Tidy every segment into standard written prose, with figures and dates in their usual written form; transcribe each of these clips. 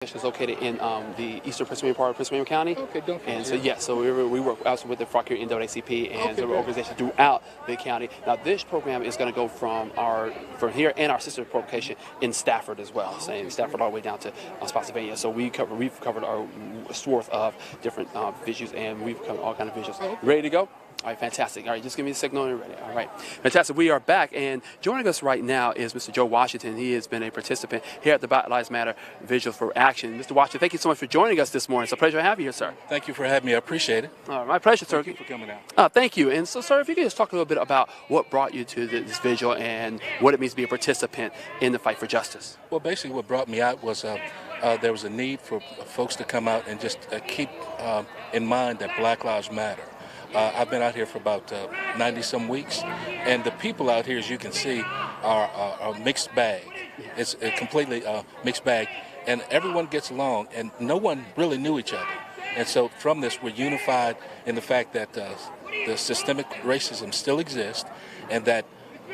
Is located in the eastern Pennsylvania part of Pennsylvania County. Okay, don't And so, yes, so we work also with the Fauquier NAACP and the organizations throughout the county. Now, this program is going to go from here and our sister location in Stafford as well, saying Stafford all the way down to Spotsylvania. So we've covered our swath of different visuals, and we've covered all kinds of visuals. Ready to go? All right, fantastic. All right, just give me a signal and you're ready. All right, fantastic. We are back, and joining us right now is Mr. Joe Washington. He has been a participant here at the Black Lives Matter Vigil for Action. Mr. Washington, thank you so much for joining us this morning. It's a pleasure to have you here, sir. Thank you for having me. I appreciate it. My pleasure, sir. Thank you for coming out. Thank you. And so, sir, if you could just talk a little bit about what brought you to this vigil and what it means to be a participant in the fight for justice. Well, basically what brought me out was there was a need for folks to come out and just keep in mind that Black Lives Matter. I've been out here for about 90-some weeks, and the people out here, as you can see, are a mixed bag. It's a completely mixed bag, and everyone gets along, and no one really knew each other. And so from this, we're unified in the fact that the systemic racism still exists, and that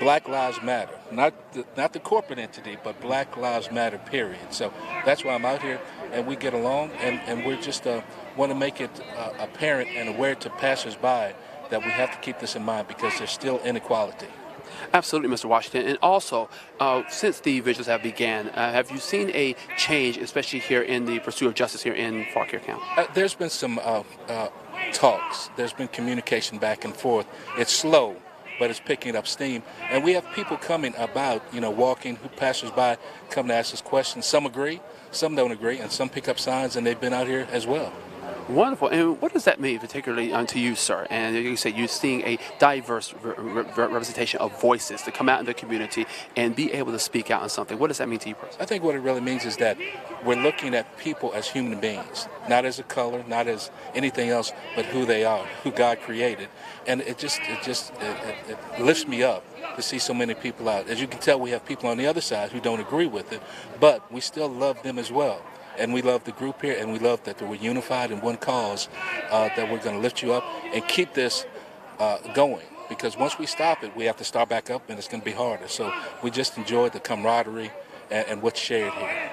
Black Lives Matter, not the corporate entity, but Black Lives Matter, period. So that's why I'm out here, and we get along, and we're just want to make it apparent and aware to passersby that we have to keep this in mind because there's still inequality. Absolutely, Mr. Washington. And also, since the vigils have began, have you seen a change, especially here in the pursuit of justice here in Fauquier County? There's been some talks. There's been communication back and forth. It's slow, but it's picking up steam. And we have people coming about, walking, who passersby come to ask us questions. Some agree, some don't agree, and some pick up signs, and they've been out here as well. Wonderful. And what does that mean, particularly to you, sir? And you say you're seeing a diverse representation of voices to come out in the community and be able to speak out on something. What does that mean to you personally? I think what it really means is that we're looking at people as human beings, not as a color, not as anything else, but who they are, who God created. And it lifts me up to see so many people out. As you can tell, we have people on the other side who don't agree with it, but we still love them as well. And we love the group here, and we love that we're unified in one cause, that we're going to lift you up and keep this going. Because once we stop it, we have to start back up, and it's going to be harder. So we just enjoy the camaraderie and what's shared here.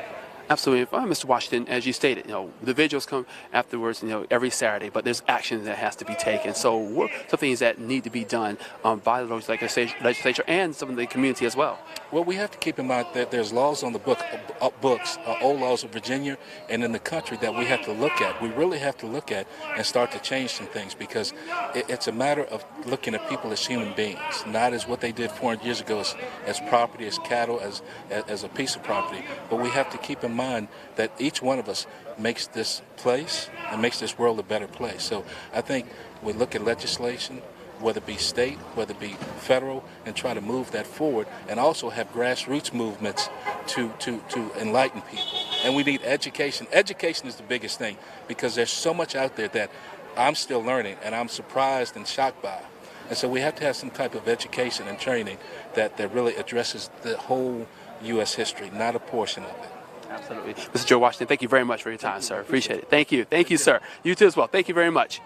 Absolutely. Mr. Washington, as you stated, the vigils come afterwards, every Saturday, but there's action that has to be taken. So what are some things that need to be done by the legislature and some of the community as well? Well, we have to keep in mind that there's laws on the books, old laws of Virginia and in the country that we have to look at. We really have to look at and start to change some things because it's a matter of looking at people as human beings, not as what they did 400 years ago as property, as cattle, as a piece of property. But we have to keep in mind that each one of us makes this place and makes this world a better place. So I think we look at legislation, whether it be state, whether it be federal, and try to move that forward, and also have grassroots movements to enlighten people. And we need education. Education is the biggest thing because there's so much out there that I'm still learning, and I'm surprised and shocked by. And so we have to have some type of education and training that really addresses the whole U.S. history, not a portion of it. Absolutely. Mr. Joe Washington, thank you very much for your time, sir. Appreciate it. Thank you. Thank you, sir. You too as well. Thank you very much.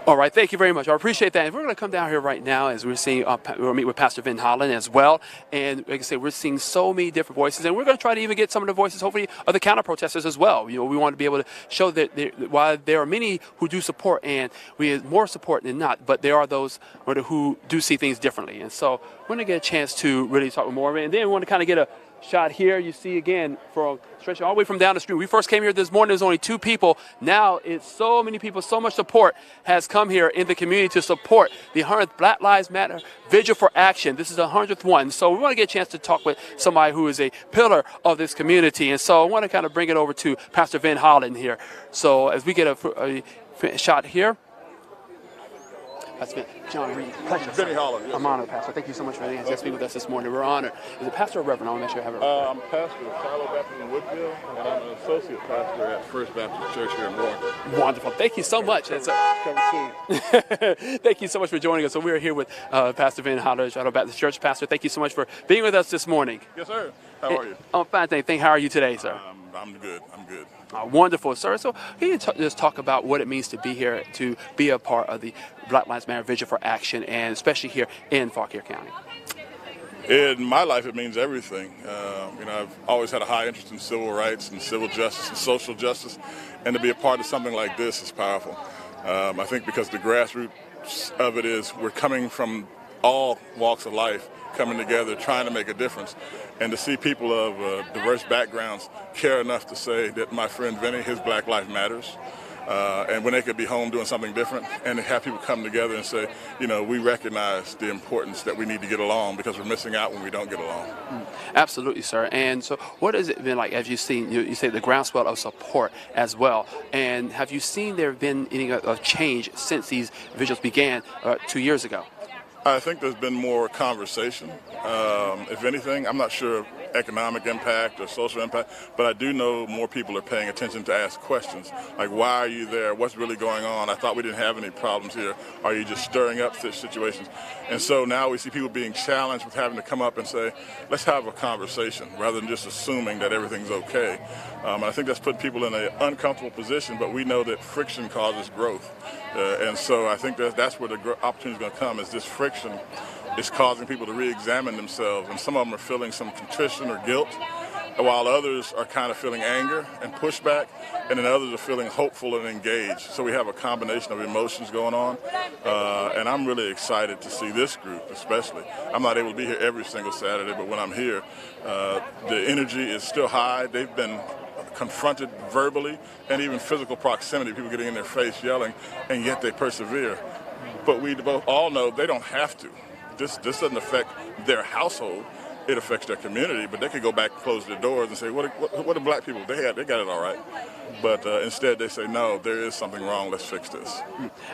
All right, thank you very much. I appreciate that. And we're going to come down here right now as we're seeing, we'll meet with Pastor Vin Holland as well. And like I say, we're seeing so many different voices, and we're going to try to even get some of the voices, hopefully, of the counter-protesters as well. We want to be able to show that while there are many who do support, and we have more support than not, but there are those who do see things differently. And so we're going to get a chance to really talk with more of it. And then we want to kind of get a shot here. You see again from stretching all the way from down the street. We first came here this morning, there was only 2 people. Now it's so many people, so much support has come here in the community to support the 100th Black Lives Matter Vigil for Action. This is the 100th one. So we want to get a chance to talk with somebody who is a pillar of this community. And so I want to kind of bring it over to Pastor Vin Holland here. So as we get a shot here. Pastor John Reid, pleasure. Benny Holland. Yes, I'm honored, Pastor. Thank you so much for being here to speak with us this morning. We're honored. Is it Pastor or Reverend? I want to make sure I have it right. I'm pastor of Shiloh Baptist in Woodville, and I'm an associate pastor at First Baptist Church here in Warrenton. Wonderful. Thank you so much. Coming soon. Thank you so much for joining us. So we're here with Pastor Vin Holland, Shiloh Baptist Church. Pastor, thank you so much for being with us this morning. Yes, sir. How are you? I'm fine, thank you. How are you today, sir? I'm good. I'm good. Wonderful, sir. So can you just talk about what it means to be here, to be a part of the Black Lives Matter Vigil for Action, and especially here in Fauquier County? In my life, it means everything. I've always had a high interest in civil rights and civil justice and social justice, and to be a part of something like this is powerful. I think because the grassroots of it is we're coming from all walks of life, coming together, trying to make a difference, and to see people of diverse backgrounds care enough to say that my friend Vinny, his Black Lives Matters. And when they could be home doing something different, and to have people come together and say, we recognize the importance that we need to get along because we're missing out when we don't get along. Absolutely, sir. And so what has it been like, as you've seen, you say the groundswell of support as well, and have you seen there have been any change since these vigils began 2 years ago? I think there's been more conversation. If anything, I'm not sure of economic impact or social impact, but I do know more people are paying attention to ask questions like, why are you there? What's really going on? I thought we didn't have any problems here. Are you just stirring up such situations? And so now we see people being challenged with having to come up and say, let's have a conversation rather than just assuming that everything's okay. And I think that's putting people in an uncomfortable position, but we know that friction causes growth. And so I think that's where the opportunity is going to come, is this friction is causing people to re-examine themselves. And some of them are feeling some contrition or guilt, while others are kind of feeling anger and pushback, and then others are feeling hopeful and engaged. So we have a combination of emotions going on, and I'm really excited to see this group especially. I'm not able to be here every single Saturday, but when I'm here, the energy is still high. They've been confronted verbally and even physical proximity, people getting in their face yelling, and yet they persevere. But we both all know they don't have to. This doesn't affect their household. It affects their community, but they could go back and close their doors and say, what are black people? They got it all right. But instead they say, no, there is something wrong, let's fix this.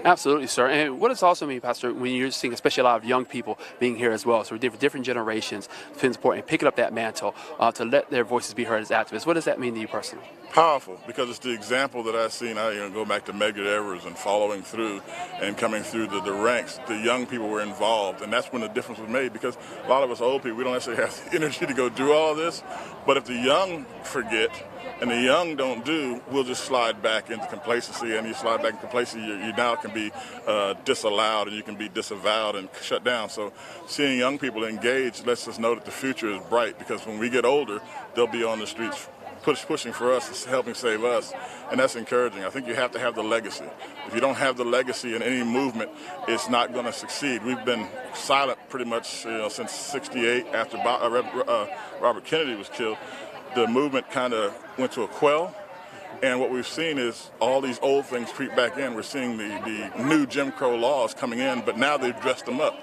Absolutely, sir. And what does also mean, Pastor, when you're seeing especially a lot of young people being here as well, so different generations, it's important, picking up that mantle to let their voices be heard as activists. What does that mean to you personally? Powerful, because it's the example that I've seen. I go back to Medgar Evers and following through and coming through the ranks. The young people were involved, and that's when the difference was made, because a lot of us old people, we don't necessarily have the energy to go do all this. But if the young forget and the young don't do, we'll just slide back into complacency, and you slide back into complacency, you now can be disallowed, and you can be disavowed and shut down. So seeing young people engaged lets us know that the future is bright, because when we get older, they'll be on the streets pushing for us, helping save us, and that's encouraging. I think you have to have the legacy. If you don't have the legacy in any movement, it's not going to succeed. We've been silent pretty much since '68 after Robert Kennedy was killed. The movement kind of went to a quell, and what we've seen is all these old things creep back in. We're seeing the new Jim Crow laws coming in, but now they've dressed them up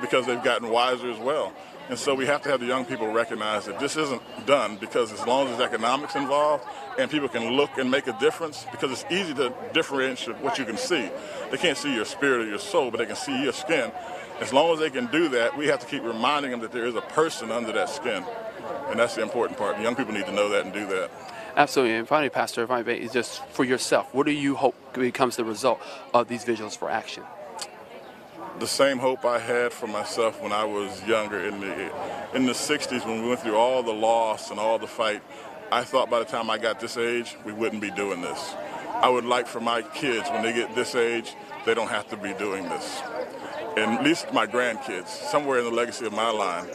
because they've gotten wiser as well. And so we have to have the young people recognize that this isn't done, because as long as there's economics involved and people can look and make a difference, because it's easy to differentiate what you can see. They can't see your spirit or your soul, but they can see your skin. As long as they can do that, we have to keep reminding them that there is a person under that skin. And that's the important part. The young people need to know that and do that. Absolutely. And finally, Pastor, if I may, just for yourself, what do you hope becomes the result of these vigils for action? The same hope I had for myself when I was younger in the 60s, when we went through all the loss and all the fight. I thought by the time I got this age, we wouldn't be doing this. I would like for my kids, when they get this age, they don't have to be doing this. And at least my grandkids, somewhere in the legacy of my line,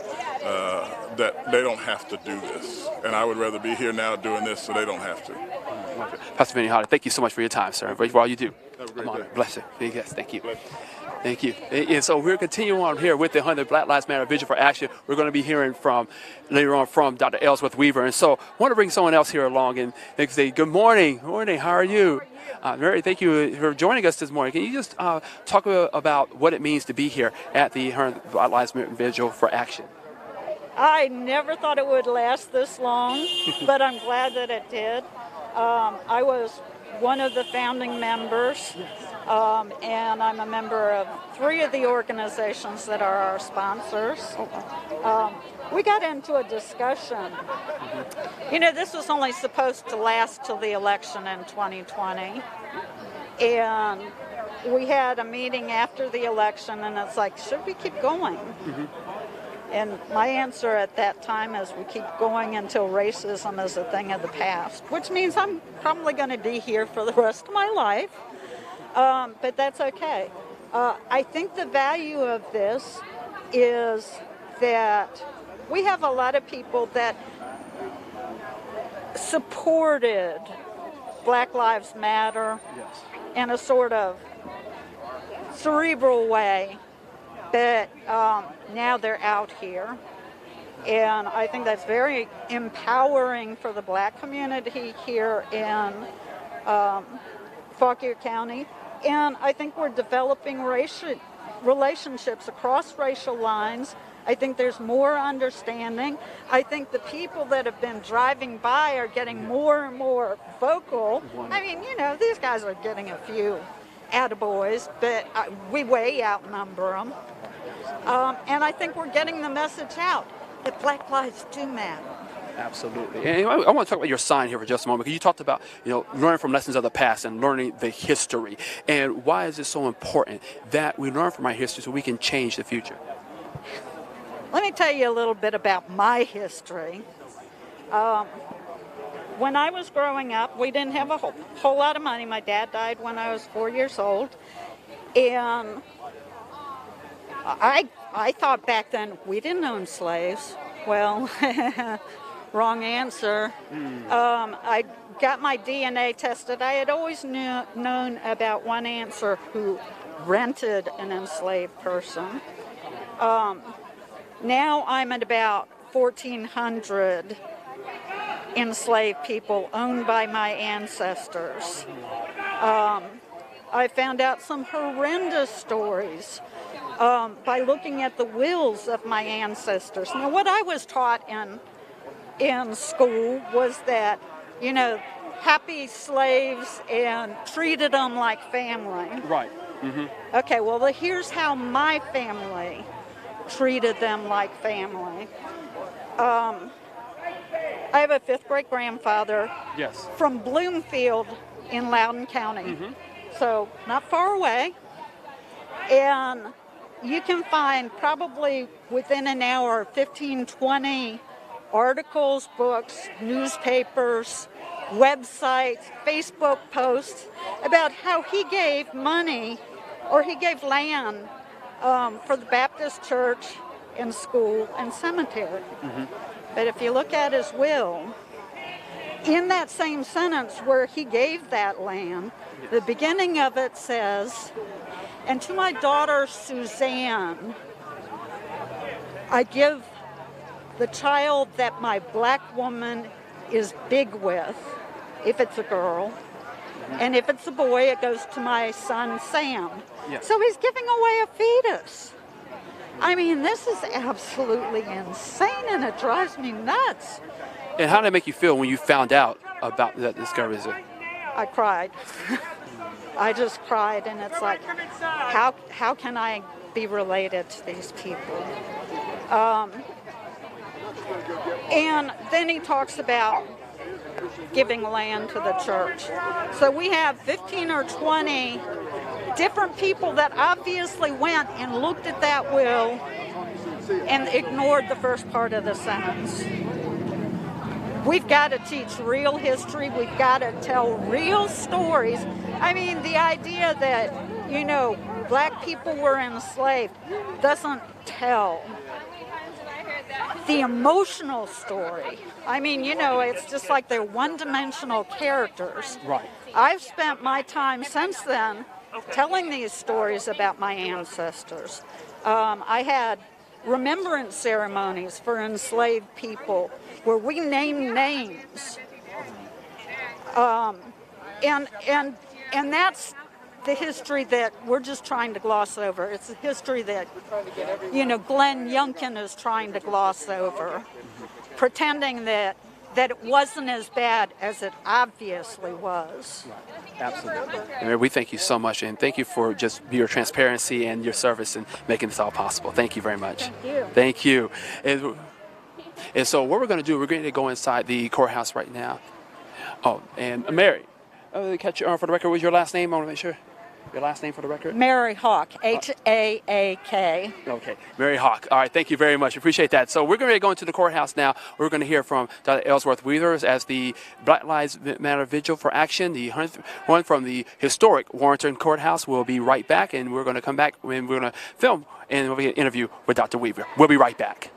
that they don't have to do this. And I would rather be here now doing this so they don't have to. Pastor Vinny Holly, thank you so much for your time, sir, for all you do. Have a great day. Bless you. Yes, thank you. Thank you. And so we're continuing on here with the 100 Black Lives Matter Vigil for Action. We're going to be hearing later on from Dr. Ellsworth Weaver. And so I want to bring someone else here along and they say, good morning. Good morning. How are you? Mary, thank you for joining us this morning. Can you just talk about what it means to be here at the 100 Black Lives Matter Vigil for Action? I never thought it would last this long, but I'm glad that it did. I was one of the founding members, and I'm a member of 3 of the organizations that are our sponsors. We got into a discussion. This was only supposed to last till the election in 2020, and we had a meeting after the election, and it's like, should we keep going? And my answer at that time is we keep going until racism is a thing of the past, which means I'm probably going to be here for the rest of my life, but that's okay. I think the value of this is that we have a lot of people that supported Black Lives Matter in a sort of cerebral way, but now they're out here. And I think that's very empowering for the black community here in Fauquier County. And I think we're developing relationships across racial lines. I think there's more understanding. I think the people that have been driving by are getting more and more vocal. I mean, you know, these guys are getting a few attaboys, but we way outnumber them. And I think we're getting the message out that Black lives do matter. Absolutely. And I want to talk about your sign here for just a moment, because you talked about, you know, learning from lessons of the past and learning the history. And why is it so important that we learn from our history so we can change the future? Let me tell you a little bit about my history. When I was growing up, we didn't have a whole lot of money. My dad died when I was 4 years old. And I thought back then we didn't own slaves. Well, wrong answer. I got my DNA tested. I had always known about one answer who rented an enslaved person. Now I'm at about 1,400 enslaved people owned by my ancestors. I found out some horrendous stories by looking at the wills of my ancestors. Now, what I was taught in school was that, you know, happy slaves and treated them like family. Right. Mm-hmm. Okay, well, here's how my family treated them like family. I have a fifth great grandfather from Bloomfield in Loudoun County, so not far away. And you can find probably within an hour 15, 20 articles, books, newspapers, websites, Facebook posts about how he gave money or he gave land for the Baptist church and school and cemetery. But if you look at his will, in that same sentence where he gave that land, the beginning of it says, "And to my daughter Suzanne, I give the child that my black woman is big with, if it's a girl, and if it's a boy, it goes to my son Sam." So he's giving away a fetus. I mean, this is absolutely insane, and it drives me nuts. And how did it make you feel when you found out about that discovery? I cried. I just cried, and it's like, how can I be related to these people? And then he talks about giving land to the church. So we have 15 or 20 different people that obviously went and looked at that will and ignored the first part of the sentence. We've got to teach real history. We've got to tell real stories. I mean, the idea that, you know, black people were enslaved doesn't tell the emotional story. I mean, you know, it's just like they're one-dimensional characters. Right. I've spent my time since then telling these stories about my ancestors. I had remembrance ceremonies for enslaved people where we named names. And that's the history that we're just trying to gloss over. It's a history that, you know, Glenn Youngkin is trying to gloss over, pretending that it wasn't as bad as it obviously was. Absolutely. And we thank you so much, and thank you for just your transparency and your service and making this all possible. Thank you very much. Thank you. Thank you. And so what we're going to do, we're going to go inside the courthouse right now. Oh, and Mary, catch your arm for the record. What's your last name? I want to make sure. Your last name for the record? Mary Hawk, H-A-A-K. Okay, Mary Hawk. All right, thank you very much. Appreciate that. So we're going to go into the courthouse now. We're going to hear from Dr. Ellsworth Weathers as the Black Lives Matter Vigil for Action, the one from the historic Warrenton Courthouse. We'll be right back, and we're going to come back and we're going to film and we'll be an interview with Dr. Weaver. We'll be right back.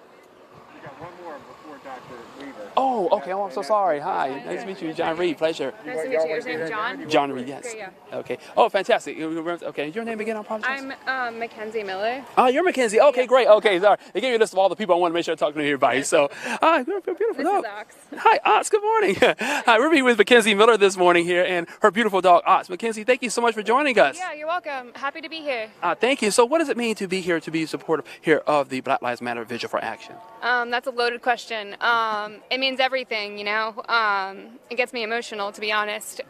Oh, okay. Oh, I'm so sorry. Hi. Nice to meet you. John Reid. Pleasure. Nice to meet you. Your name's John? John Reid, yes. Great, yeah. Okay. Oh, fantastic. Okay. Your name again? I apologize. I'm Mackenzie Miller. Oh, you're Mackenzie. Okay, great. Okay, sorry. They gave me a list of all the people I want to make sure I talk to everybody. So, beautiful This dog. is Ox. Hi, Ox. Good morning. Hi, we're meeting with Mackenzie Miller this morning here and her beautiful dog, Ox. Mackenzie, thank you so much for joining us. Yeah, you're welcome. Happy to be here. Thank you. So, what does it mean to be here, to be supportive here of the Black Lives Matter Vigil for Action? That's a loaded question. It means everything, you know. It gets me emotional, to be honest.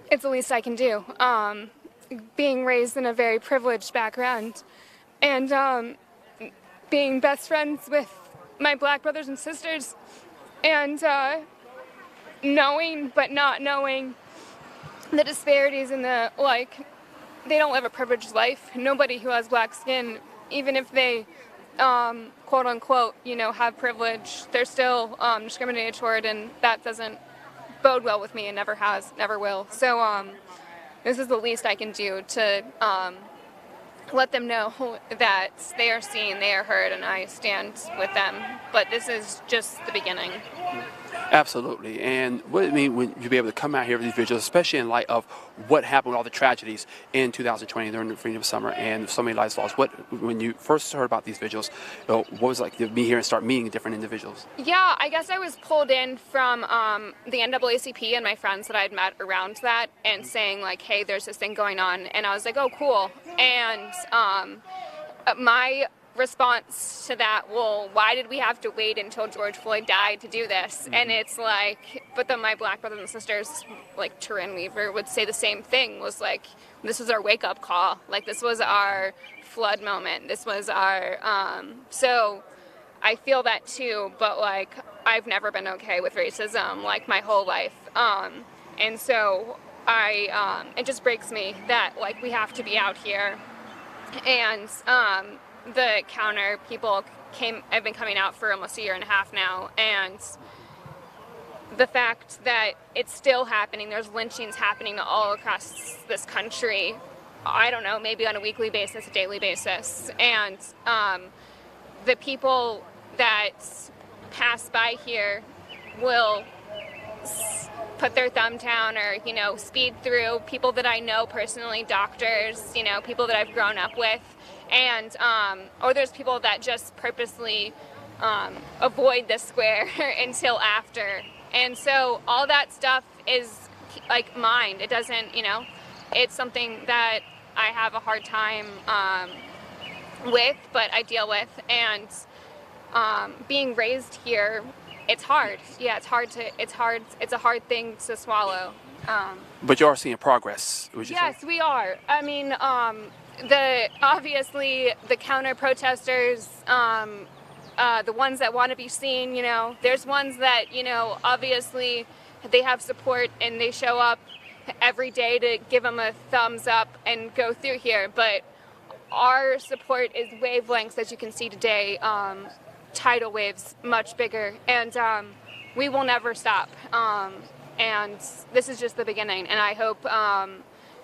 It's the least I can do. Being raised in a very privileged background and being best friends with my black brothers and sisters and knowing but not knowing the disparities in the, like, they don't live a privileged life. Nobody who has black skin, even if they quote unquote, you know, have privilege, they're still discriminated toward, and that doesn't bode well with me and never has, never will. So this is the least I can do to let them know that they are seen, they are heard, and I stand with them. But this is just the beginning. Absolutely. And what does it mean when you be able to come out here for these vigils, especially in light of what happened with all the tragedies in 2020 during the Freedom Summer and so many lives lost? When you first heard about these vigils, what was it like to be here and start meeting different individuals? Yeah, I guess I was pulled in from the NAACP and my friends that I'd met around that and saying, like, hey, there's this thing going on. And I was like, oh, cool. And my response to that, well, why did we have to wait until George Floyd died to do this? Mm-hmm. And it's like, but then my black brothers and sisters, like Turin Weaver, would say the same thing, was like, this was our wake-up call. Like, this was our flood moment. This was our, so I feel that too, but like, I've never been okay with racism, like, my whole life. And so it just breaks me that, like, we have to be out here. And the counter people I've been coming out for almost a year and a half now, and the fact that it's still happening, there's lynchings happening all across this country, I don't know, maybe on a weekly basis, a daily basis, and the people that pass by here will put their thumb down or, you know, speed through, people that I know personally, doctors, you know, people that I've grown up with. And or there's people that just purposely avoid the square until after. And so all that stuff is like mind. It doesn't, you know, it's something that I have a hard time with, but I deal with. And being raised here, it's hard. Yeah, it's a hard thing to swallow. But you are seeing progress, would you say? Yes, we are. I mean, obviously the counter protesters, the ones that want to be seen, you know, there's ones that, you know, obviously they have support and they show up every day to give them a thumbs up and go through here. But our support is wavelengths, as you can see today, tidal waves, much bigger, and we will never stop. And this is just the beginning, and I hope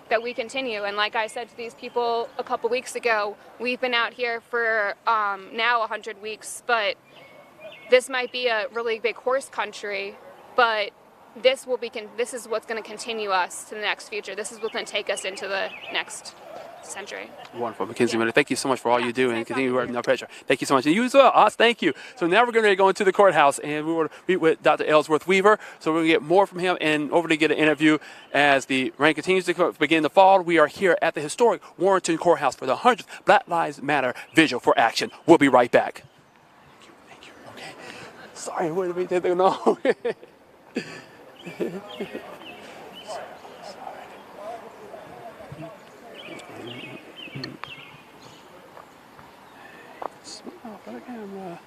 that we continue. And like I said to these people a couple weeks ago, we've been out here for now 100 weeks, but this might be a really big horse country, but this is what's going to continue us to the next future. This is what's going to take us into the next century. Wonderful. Mackenzie Miller, thank you so much for all you do and continue working under pressure. Thank you so much. And you as well, Oz, thank you. So now we're going to go into the courthouse and we will meet with Dr. Ellsworth Weaver. So we're going to get more from him and over to get an interview as the rain continues to begin to fall. We are here at the historic Warrenton Courthouse for the 100th Black Lives Matter Vigil for Action. We'll be right back. Thank you. Okay. Sorry, wait a minute. No. For the camera.